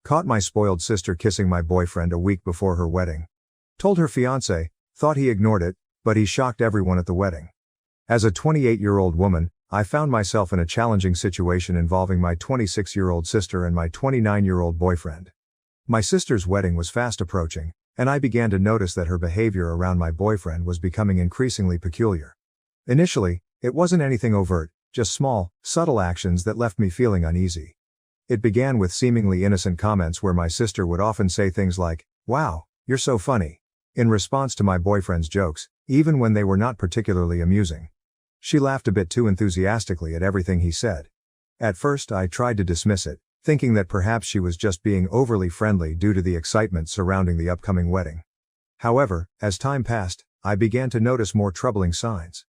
Caught my spoiled sister kissing my boyfriend a week before her wedding. Told her fiancé, thought he ignored it, but he shocked everyone at the wedding. As a 28-year-old woman, I found myself in a challenging situation involving my 26-year-old sister and my 29-year-old boyfriend. My sister's wedding was fast approaching, and I began to notice that her behavior around my boyfriend was becoming increasingly peculiar. Initially, it wasn't anything overt, just small, subtle actions that left me feeling uneasy. It began with seemingly innocent comments where my sister would often say things like, "Wow, you're so funny," in response to my boyfriend's jokes, even when they were not particularly amusing. She laughed a bit too enthusiastically at everything he said. At first I tried to dismiss it, thinking that perhaps she was just being overly friendly due to the excitement surrounding the upcoming wedding. However, as time passed, I began to notice more troubling signs.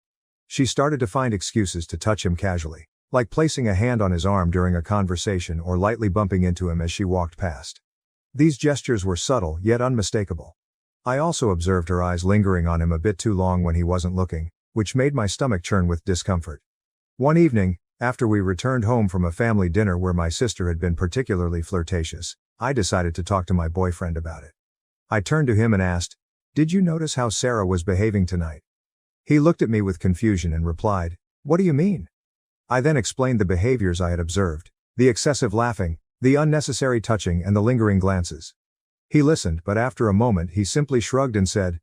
She started to find excuses to touch him casually, like placing a hand on his arm during a conversation or lightly bumping into him as she walked past. These gestures were subtle yet unmistakable. I also observed her eyes lingering on him a bit too long when he wasn't looking, which made my stomach churn with discomfort. One evening, after we returned home from a family dinner where my sister had been particularly flirtatious, I decided to talk to my boyfriend about it. I turned to him and asked, "Did you notice how Sarah was behaving tonight?" He looked at me with confusion and replied, "What do you mean?" I then explained the behaviors I had observed, the excessive laughing, the unnecessary touching and the lingering glances. He listened, but after a moment he simply shrugged and said,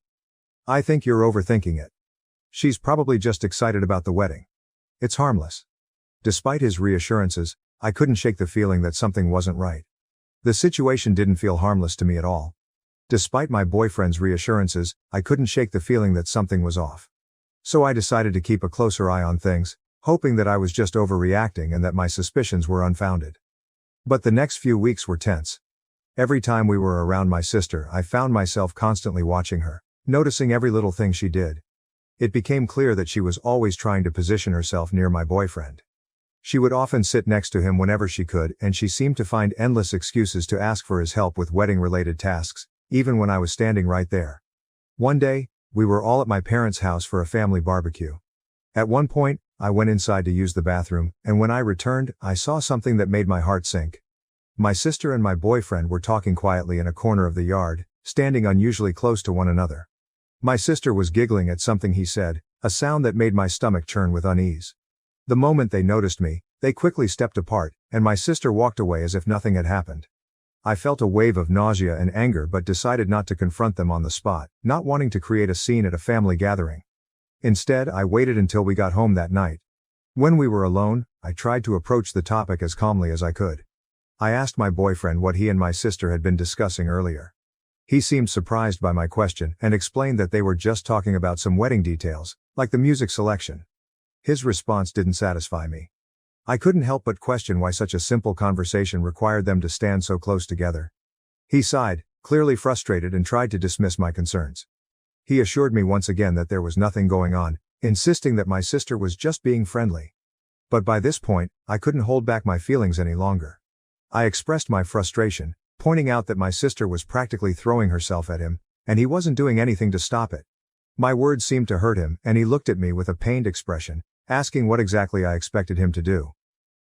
"I think you're overthinking it. She's probably just excited about the wedding. It's harmless." Despite his reassurances, I couldn't shake the feeling that something wasn't right. The situation didn't feel harmless to me at all. Despite my boyfriend's reassurances, I couldn't shake the feeling that something was off. So I decided to keep a closer eye on things, hoping that I was just overreacting and that my suspicions were unfounded. But the next few weeks were tense. Every time we were around my sister, I found myself constantly watching her, noticing every little thing she did. It became clear that she was always trying to position herself near my boyfriend. She would often sit next to him whenever she could, and she seemed to find endless excuses to ask for his help with wedding-related tasks, even when I was standing right there. One day, we were all at my parents' house for a family barbecue. At one point, I went inside to use the bathroom, and when I returned, I saw something that made my heart sink. My sister and my boyfriend were talking quietly in a corner of the yard, standing unusually close to one another. My sister was giggling at something he said, a sound that made my stomach churn with unease. The moment they noticed me, they quickly stepped apart, and my sister walked away as if nothing had happened. I felt a wave of nausea and anger but decided not to confront them on the spot, not wanting to create a scene at a family gathering. Instead, I waited until we got home that night. When we were alone, I tried to approach the topic as calmly as I could. I asked my boyfriend what he and my sister had been discussing earlier. He seemed surprised by my question and explained that they were just talking about some wedding details, like the music selection. His response didn't satisfy me. I couldn't help but question why such a simple conversation required them to stand so close together. He sighed, clearly frustrated, and tried to dismiss my concerns. He assured me once again that there was nothing going on, insisting that my sister was just being friendly. But by this point, I couldn't hold back my feelings any longer. I expressed my frustration, pointing out that my sister was practically throwing herself at him, and he wasn't doing anything to stop it. My words seemed to hurt him, and he looked at me with a pained expression, asking what exactly I expected him to do.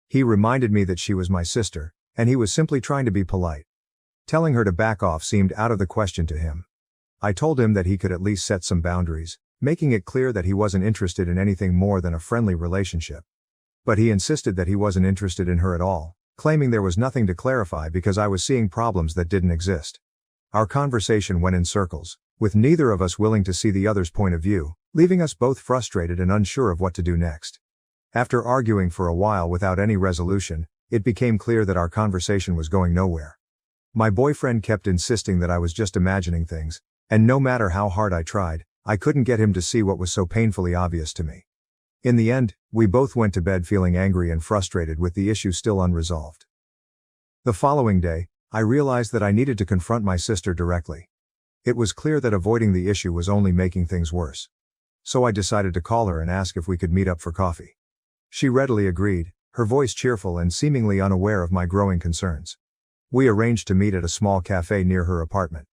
He reminded me that she was my sister, and he was simply trying to be polite. Telling her to back off seemed out of the question to him. I told him that he could at least set some boundaries, making it clear that he wasn't interested in anything more than a friendly relationship. But he insisted that he wasn't interested in her at all, claiming there was nothing to clarify because I was seeing problems that didn't exist. Our conversation went in circles, with neither of us willing to see the other's point of view, leaving us both frustrated and unsure of what to do next. After arguing for a while without any resolution, it became clear that our conversation was going nowhere. My boyfriend kept insisting that I was just imagining things, and no matter how hard I tried, I couldn't get him to see what was so painfully obvious to me. In the end, we both went to bed feeling angry and frustrated with the issue still unresolved. The following day, I realized that I needed to confront my sister directly. It was clear that avoiding the issue was only making things worse. So I decided to call her and ask if we could meet up for coffee. She readily agreed, her voice cheerful and seemingly unaware of my growing concerns. We arranged to meet at a small cafe near her apartment.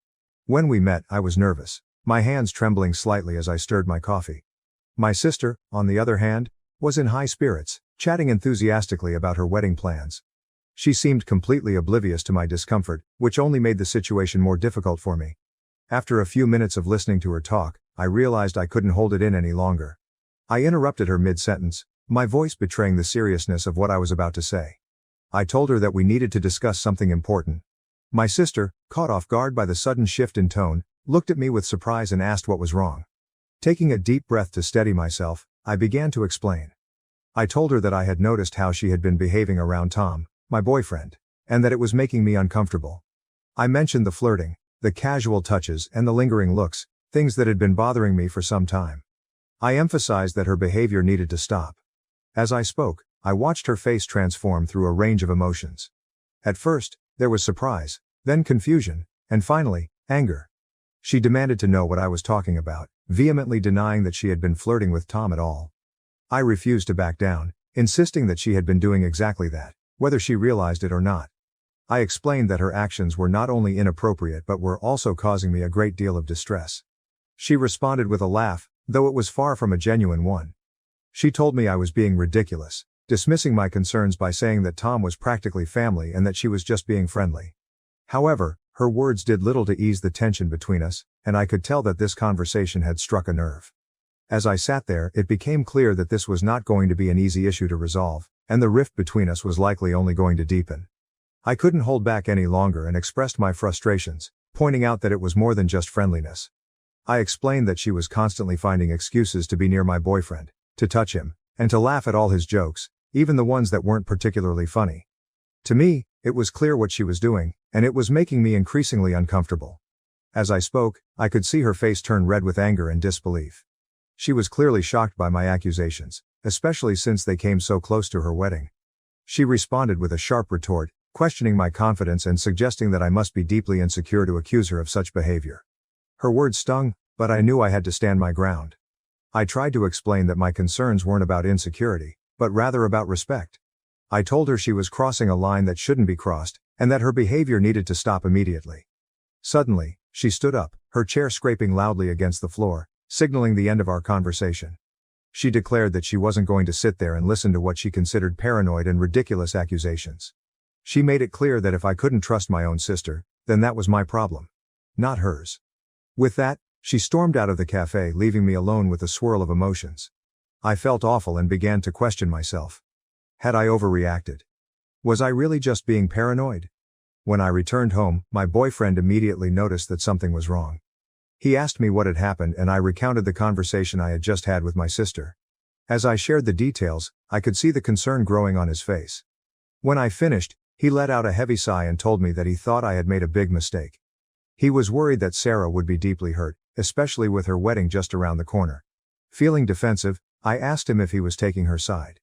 When we met, I was nervous, my hands trembling slightly as I stirred my coffee. My sister, on the other hand, was in high spirits, chatting enthusiastically about her wedding plans. She seemed completely oblivious to my discomfort, which only made the situation more difficult for me. After a few minutes of listening to her talk, I realized I couldn't hold it in any longer. I interrupted her mid-sentence, my voice betraying the seriousness of what I was about to say. I told her that we needed to discuss something important. My sister, caught off guard by the sudden shift in tone, looked at me with surprise and asked what was wrong. Taking a deep breath to steady myself, I began to explain. I told her that I had noticed how she had been behaving around Tom, my boyfriend, and that it was making me uncomfortable. I mentioned the flirting, the casual touches, and the lingering looks, things that had been bothering me for some time. I emphasized that her behavior needed to stop. As I spoke, I watched her face transform through a range of emotions. At first, there was surprise, then confusion, and finally, anger. She demanded to know what I was talking about, vehemently denying that she had been flirting with Tom at all. I refused to back down, insisting that she had been doing exactly that, whether she realized it or not. I explained that her actions were not only inappropriate but were also causing me a great deal of distress. She responded with a laugh, though it was far from a genuine one. She told me I was being ridiculous, dismissing my concerns by saying that Tom was practically family and that she was just being friendly. However, her words did little to ease the tension between us, and I could tell that this conversation had struck a nerve. As I sat there, it became clear that this was not going to be an easy issue to resolve, and the rift between us was likely only going to deepen. I couldn't hold back any longer and expressed my frustrations, pointing out that it was more than just friendliness. I explained that she was constantly finding excuses to be near my boyfriend, to touch him, and to laugh at all his jokes, even the ones that weren't particularly funny. To me, it was clear what she was doing, and it was making me increasingly uncomfortable. As I spoke, I could see her face turn red with anger and disbelief. She was clearly shocked by my accusations, especially since they came so close to her wedding. She responded with a sharp retort, questioning my confidence and suggesting that I must be deeply insecure to accuse her of such behavior. Her words stung, but I knew I had to stand my ground. I tried to explain that my concerns weren't about insecurity, but rather about respect. I told her she was crossing a line that shouldn't be crossed, and that her behavior needed to stop immediately. Suddenly, she stood up, her chair scraping loudly against the floor, signaling the end of our conversation. She declared that she wasn't going to sit there and listen to what she considered paranoid and ridiculous accusations. She made it clear that if I couldn't trust my own sister, then that was my problem, not hers. With that, she stormed out of the cafe, leaving me alone with a swirl of emotions. I felt awful and began to question myself. Had I overreacted? Was I really just being paranoid? When I returned home, my boyfriend immediately noticed that something was wrong. He asked me what had happened and I recounted the conversation I had just had with my sister. As I shared the details, I could see the concern growing on his face. When I finished, he let out a heavy sigh and told me that he thought I had made a big mistake. He was worried that Sarah would be deeply hurt, especially with her wedding just around the corner. Feeling defensive, I asked him if he was taking her side.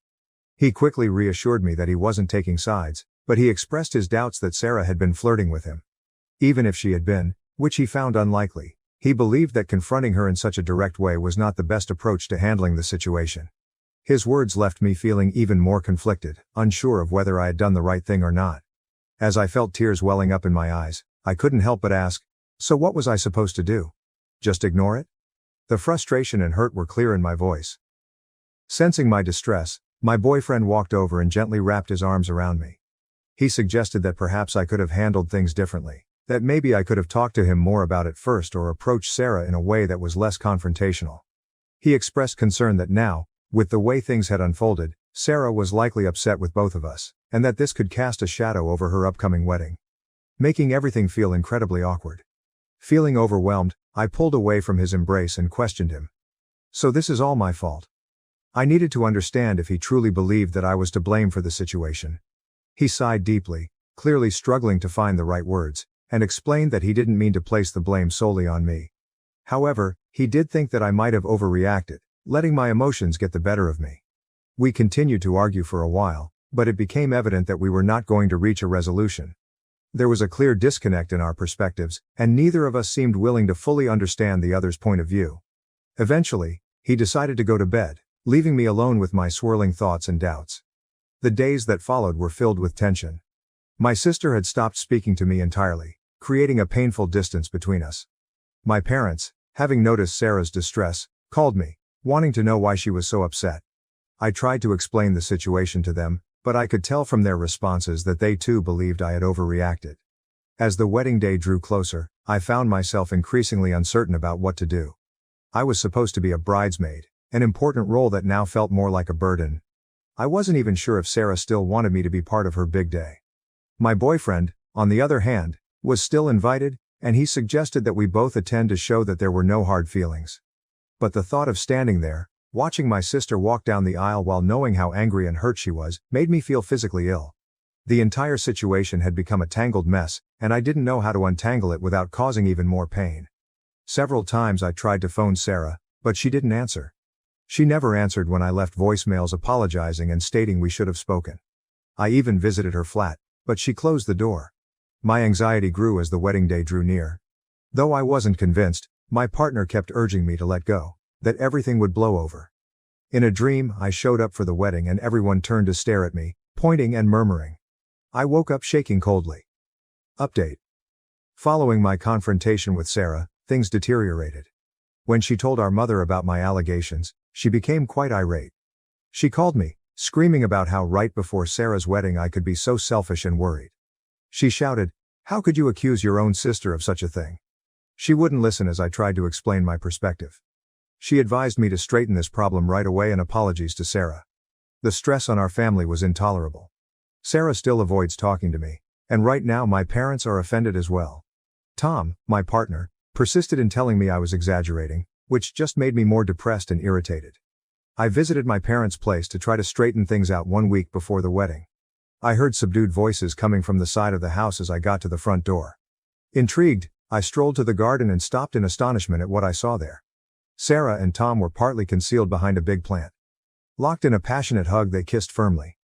He quickly reassured me that he wasn't taking sides, but he expressed his doubts that Sarah had been flirting with him. Even if she had been, which he found unlikely, he believed that confronting her in such a direct way was not the best approach to handling the situation. His words left me feeling even more conflicted, unsure of whether I had done the right thing or not. As I felt tears welling up in my eyes, I couldn't help but ask, so what was I supposed to do? Just ignore it? The frustration and hurt were clear in my voice. Sensing my distress, my boyfriend walked over and gently wrapped his arms around me. He suggested that perhaps I could have handled things differently, that maybe I could have talked to him more about it first or approached Sarah in a way that was less confrontational. He expressed concern that now, with the way things had unfolded, Sarah was likely upset with both of us, and that this could cast a shadow over her upcoming wedding, making everything feel incredibly awkward. Feeling overwhelmed, I pulled away from his embrace and questioned him. So this is all my fault? I needed to understand if he truly believed that I was to blame for the situation. He sighed deeply, clearly struggling to find the right words, and explained that he didn't mean to place the blame solely on me. However, he did think that I might have overreacted, letting my emotions get the better of me. We continued to argue for a while, but it became evident that we were not going to reach a resolution. There was a clear disconnect in our perspectives, and neither of us seemed willing to fully understand the other's point of view. Eventually, he decided to go to bed, leaving me alone with my swirling thoughts and doubts. The days that followed were filled with tension. My sister had stopped speaking to me entirely, creating a painful distance between us. My parents, having noticed Sarah's distress, called me, wanting to know why she was so upset. I tried to explain the situation to them, but I could tell from their responses that they too believed I had overreacted. As the wedding day drew closer, I found myself increasingly uncertain about what to do. I was supposed to be a bridesmaid, an important role that now felt more like a burden. I wasn't even sure if Sarah still wanted me to be part of her big day. My boyfriend, on the other hand, was still invited, and he suggested that we both attend to show that there were no hard feelings. But the thought of standing there, watching my sister walk down the aisle while knowing how angry and hurt she was, made me feel physically ill. The entire situation had become a tangled mess, and I didn't know how to untangle it without causing even more pain. Several times I tried to phone Sarah, but she didn't answer. She never answered when I left voicemails apologizing and stating we should have spoken. I even visited her flat, but she closed the door. My anxiety grew as the wedding day drew near. Though I wasn't convinced, my partner kept urging me to let go, that everything would blow over. In a dream, I showed up for the wedding and everyone turned to stare at me, pointing and murmuring. I woke up shaking coldly. Update. Following my confrontation with Sarah, things deteriorated. When she told our mother about my allegations, she became quite irate. She called me, screaming about how right before Sarah's wedding I could be so selfish and worried. She shouted, "How could you accuse your own sister of such a thing?" She wouldn't listen as I tried to explain my perspective. She advised me to straighten this problem right away and apologies to Sarah. The stress on our family was intolerable. Sarah still avoids talking to me, and right now my parents are offended as well. Tom, my partner, persisted in telling me I was exaggerating, which just made me more depressed and irritated. I visited my parents' place to try to straighten things out 1 week before the wedding. I heard subdued voices coming from the side of the house as I got to the front door. Intrigued, I strolled to the garden and stopped in astonishment at what I saw there. Sarah and Tom were partly concealed behind a big plant. Locked in a passionate hug, they kissed firmly.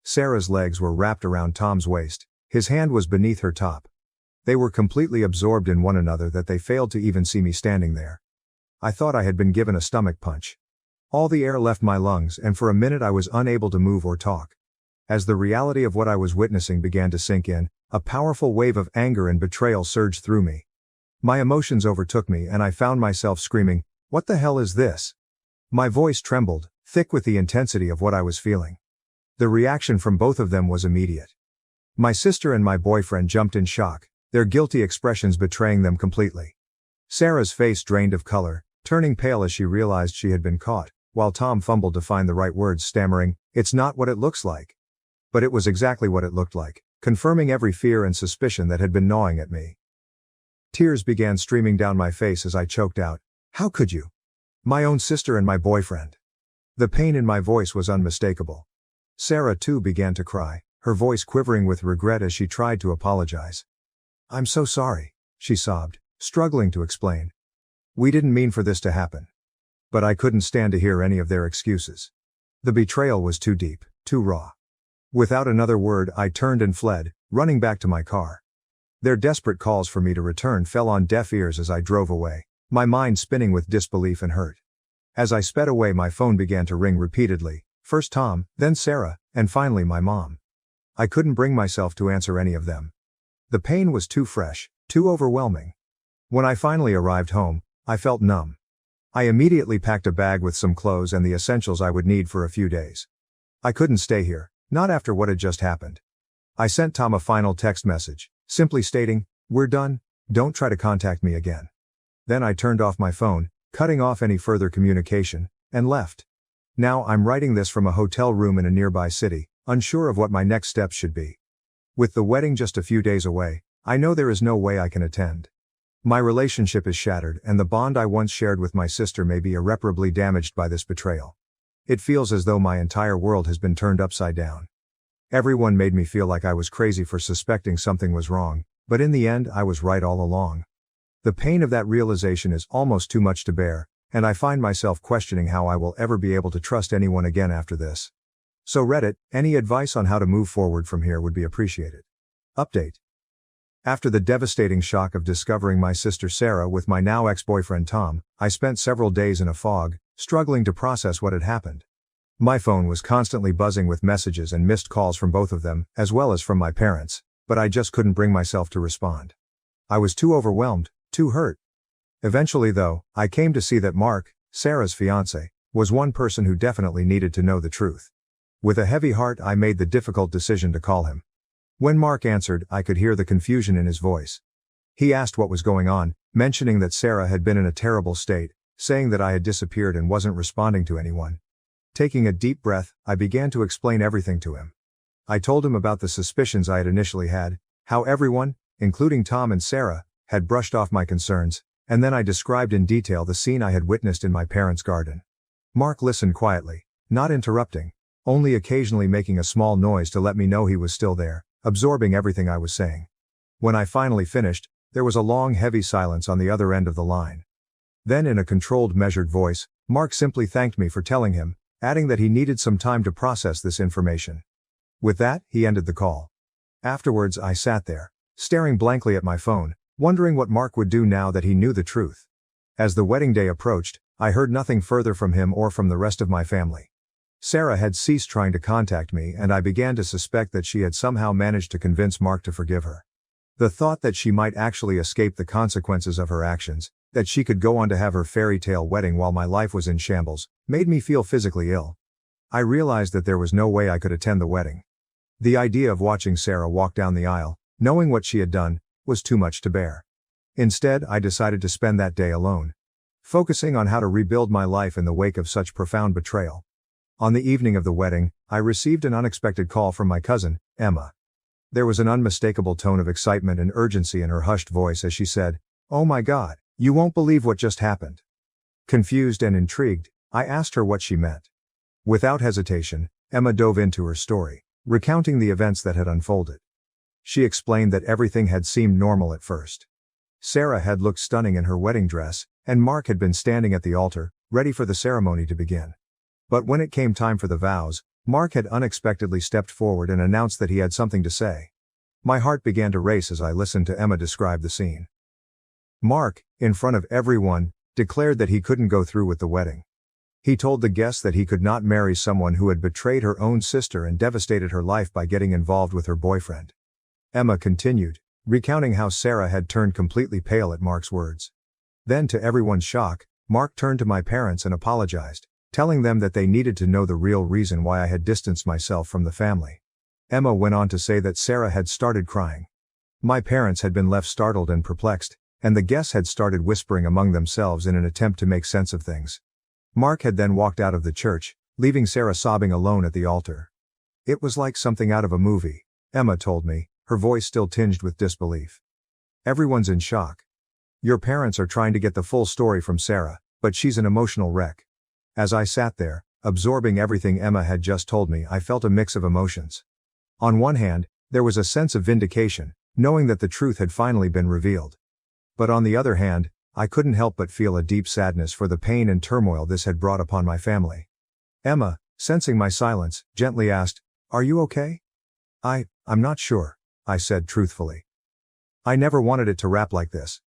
Sarah's legs were wrapped around Tom's waist, his hand was beneath her top. They were completely absorbed in one another that they failed to even see me standing there. I thought I had been given a stomach punch. All the air left my lungs and for a minute I was unable to move or talk. As the reality of what I was witnessing began to sink in, a powerful wave of anger and betrayal surged through me. My emotions overtook me and I found myself screaming, "What the hell is this?" My voice trembled, thick with the intensity of what I was feeling. The reaction from both of them was immediate. My sister and my boyfriend jumped in shock, their guilty expressions betraying them completely. Sarah's face drained of color, turning pale as she realized she had been caught, while Tom fumbled to find the right words, stammering, "It's not what it looks like." But it was exactly what it looked like, confirming every fear and suspicion that had been gnawing at me. Tears began streaming down my face as I choked out, "How could you? My own sister and my boyfriend." The pain in my voice was unmistakable. Sarah too began to cry, her voice quivering with regret as she tried to apologize. "I'm so sorry," she sobbed, struggling to explain. "We didn't mean for this to happen." But I couldn't stand to hear any of their excuses. The betrayal was too deep, too raw. Without another word, I turned and fled, running back to my car. Their desperate calls for me to return fell on deaf ears as I drove away, my mind spinning with disbelief and hurt. As I sped away, my phone began to ring repeatedly, first Tom, then Sarah, and finally my mom. I couldn't bring myself to answer any of them. The pain was too fresh, too overwhelming. When I finally arrived home, I felt numb. I immediately packed a bag with some clothes and the essentials I would need for a few days. I couldn't stay here, not after what had just happened. I sent Tom a final text message, simply stating, "We're done, don't try to contact me again." Then I turned off my phone, cutting off any further communication, and left. Now I'm writing this from a hotel room in a nearby city, unsure of what my next steps should be. With the wedding just a few days away, I know there is no way I can attend. My relationship is shattered and the bond I once shared with my sister may be irreparably damaged by this betrayal. It feels as though my entire world has been turned upside down. Everyone made me feel like I was crazy for suspecting something was wrong, but in the end I was right all along. The pain of that realization is almost too much to bear, and I find myself questioning how I will ever be able to trust anyone again after this. So Reddit, any advice on how to move forward from here would be appreciated. Update. After the devastating shock of discovering my sister Sarah with my now ex-boyfriend Tom, I spent several days in a fog, struggling to process what had happened. My phone was constantly buzzing with messages and missed calls from both of them, as well as from my parents, but I just couldn't bring myself to respond. I was too overwhelmed, too hurt. Eventually though, I came to see that Mark, Sarah's fiancé, was one person who definitely needed to know the truth. With a heavy heart, I made the difficult decision to call him. When Mark answered, I could hear the confusion in his voice. He asked what was going on, mentioning that Sarah had been in a terrible state, saying that I had disappeared and wasn't responding to anyone. Taking a deep breath, I began to explain everything to him. I told him about the suspicions I had initially had, how everyone, including Tom and Sarah, had brushed off my concerns, and then I described in detail the scene I had witnessed in my parents' garden. Mark listened quietly, not interrupting, only occasionally making a small noise to let me know he was still there, absorbing everything I was saying. When I finally finished, there was a long, heavy silence on the other end of the line. Then, in a controlled, measured voice, Mark simply thanked me for telling him, adding that he needed some time to process this information. With that, he ended the call. Afterwards, I sat there, staring blankly at my phone, wondering what Mark would do now that he knew the truth. As the wedding day approached, I heard nothing further from him or from the rest of my family. Sarah had ceased trying to contact me, and I began to suspect that she had somehow managed to convince Mark to forgive her. The thought that she might actually escape the consequences of her actions, that she could go on to have her fairy tale wedding while my life was in shambles, made me feel physically ill. I realized that there was no way I could attend the wedding. The idea of watching Sarah walk down the aisle, knowing what she had done, was too much to bear. Instead, I decided to spend that day alone, focusing on how to rebuild my life in the wake of such profound betrayal. On the evening of the wedding, I received an unexpected call from my cousin, Emma. There was an unmistakable tone of excitement and urgency in her hushed voice as she said, "Oh my God, you won't believe what just happened." Confused and intrigued, I asked her what she meant. Without hesitation, Emma dove into her story, recounting the events that had unfolded. She explained that everything had seemed normal at first. Sarah had looked stunning in her wedding dress, and Mark had been standing at the altar, ready for the ceremony to begin. But when it came time for the vows, Mark had unexpectedly stepped forward and announced that he had something to say. My heart began to race as I listened to Emma describe the scene. Mark, in front of everyone, declared that he couldn't go through with the wedding. He told the guests that he could not marry someone who had betrayed her own sister and devastated her life by getting involved with her boyfriend. Emma continued, recounting how Sarah had turned completely pale at Mark's words. Then, to everyone's shock, Mark turned to my parents and apologized, telling them that they needed to know the real reason why I had distanced myself from the family. Emma went on to say that Sarah had started crying. My parents had been left startled and perplexed, and the guests had started whispering among themselves in an attempt to make sense of things. Mark had then walked out of the church, leaving Sarah sobbing alone at the altar. "It was like something out of a movie," Emma told me, her voice still tinged with disbelief. "Everyone's in shock. Your parents are trying to get the full story from Sarah, but she's an emotional wreck." As I sat there, absorbing everything Emma had just told me, I felt a mix of emotions. On one hand, there was a sense of vindication, knowing that the truth had finally been revealed. But on the other hand, I couldn't help but feel a deep sadness for the pain and turmoil this had brought upon my family. Emma, sensing my silence, gently asked, "Are you okay?" I'm not sure," I said truthfully. I never wanted it to wrap like this.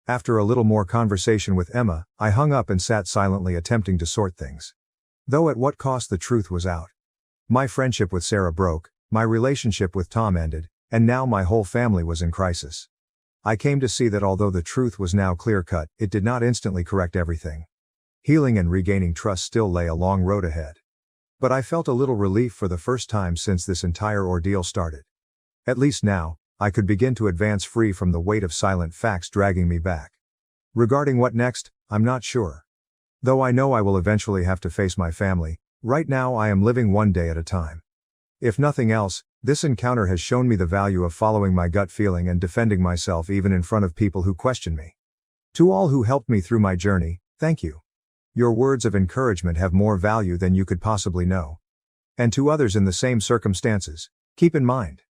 After a little more conversation with Emma, I hung up and sat silently attempting to sort things. Though at what cost, the truth was out. My friendship with Sarah broke, my relationship with Tom ended, and now my whole family was in crisis. I came to see that although the truth was now clear-cut, it did not instantly correct everything. Healing and regaining trust still lay a long road ahead. But I felt a little relief for the first time since this entire ordeal started. At least now, I could begin to advance free from the weight of silent facts dragging me back. Regarding what next, I'm not sure. Though I know I will eventually have to face my family, right now I am living one day at a time. If nothing else, this encounter has shown me the value of following my gut feeling and defending myself even in front of people who question me. To all who helped me through my journey, thank you. Your words of encouragement have more value than you could possibly know. And to others in the same circumstances, keep in mind.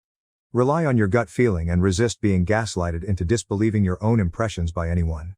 Rely on your gut feeling and resist being gaslighted into disbelieving your own impressions by anyone.